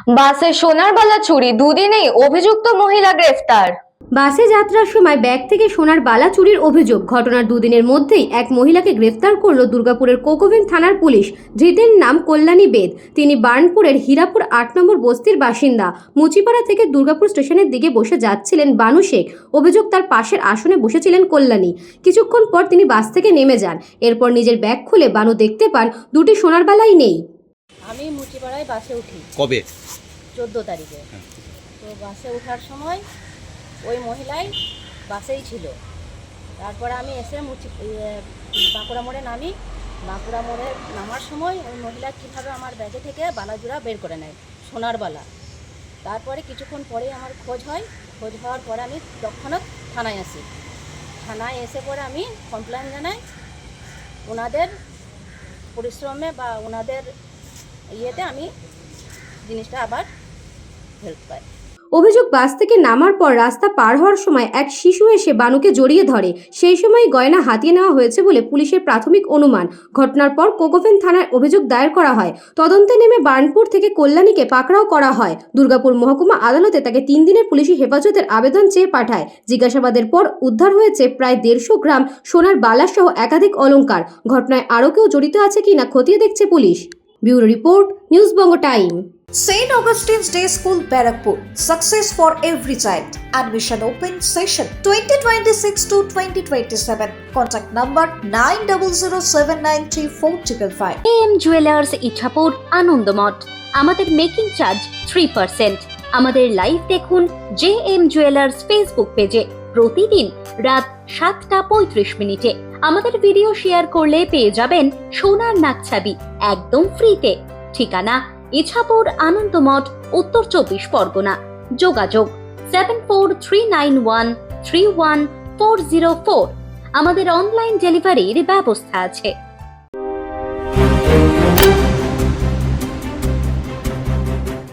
বাসে সোনার বালা চুরি, দুদিনেই অভিযুক্ত মহিলা গ্রেফতার। বাসে যাত্রার সময় ব্যাগ থেকে সোনার বালা চুরির অভিযোগ। ঘটনার দুদিনের মধ্যেই এক মহিলাকে গ্রেফতার করল দুর্গাপুরের কোকোভেন থানার পুলিশ। ধৃতের নাম কল্যাণী বেদ। তিনি বার্নপুরের হীরাপুর ৮ নম্বর বস্তির বাসিন্দা। মুচিপাড়া থেকে দুর্গাপুর স্টেশনের দিকে বসে যাচ্ছিলেন বানু শেখ। অভিযোগ, তার পাশের আসনে বসেছিলেন কল্যাণী। কিছুক্ষণ পর তিনি বাস থেকে নেমে যান। এরপর নিজের ব্যাগ খুলে বানু দেখতে পান দুটি সোনার বালাই নেই। আমি মুচিপাড়ায় বাসে উঠি কবে? 14 তারিখে। তো বাসে ওঠার সময় ওই মহিলাই বাসেই ছিল। তারপরে আমি এসে বাঁকুড়া মোড়ে নামি। বাঁকুড়া মোড়ে নামার সময় ওই মহিলা কীভাবে আমার ব্যাগে থেকে বালাজোড়া বের করে নেয়, সোনার বালা। তারপরে কিছুক্ষণ পরেই আমার খোঁজ হওয়ার পরে আমি তৎক্ষণাৎ থানায় আসি। থানায় এসে পরে আমি কমপ্লেন জানাই। ওনাদের পরিশ্রমে বা ওনাদের ইয়েতে আমি জিনিসটা আবার হেল্প পাই। অভিযোগ, বাস থেকে নামার পর রাস্তা পার হওয়ার সময় এক শিশু এসে বানুকে জড়িয়ে ধরে। সেই সময় গয়না হাতিয়ে নেওয়া হয়েছে বলে পুলিশের প্রাথমিক অনুমান। ঘটনার পর কোকোভেন থানায় অভিযোগ দায়ের করা হয়। তদন্তে নেমে বার্নপুর থেকে কল্যাণীকে পাকড়াও করা হয়। দুর্গাপুর মহকুমা আদালতে তাকে 3 দিনের পুলিশি হেফাজতের আবেদন চেয়ে পাঠায়। জিজ্ঞাসাবাদের পর উদ্ধার হয়েছে প্রায় 150 গ্রাম সোনার বালা সহ একাধিক অলংকার। ঘটনায় আরও কেউ জড়িত আছে কিনা খতিয়ে দেখছে police. Bureau report, news Banga time. St. Augustine's Day School, Barakpur. Success for every child. Admission open session 2026 to 2027. Contact number 9007934555. AM jewellers Ichhapur, Anandamath. আমাদের মেকিং চার্জ 3%। আমাদের লাইভ দেখুন JM জুয়েলার্স ফেসবুক পেজে প্রতিদিন রাত 7:35 আমাদের ভিডিও শেয়ার করলে পেয়ে যাবেন সোনার নাকছাবি একদম ফ্রিতে। ঠিকানা ইছাপুর, আনন্দমঠ, উত্তর 24 পরগনা। যোগাযোগ 7439131404। আমাদের অনলাইন ডেলিভারির ব্যবস্থা আছে।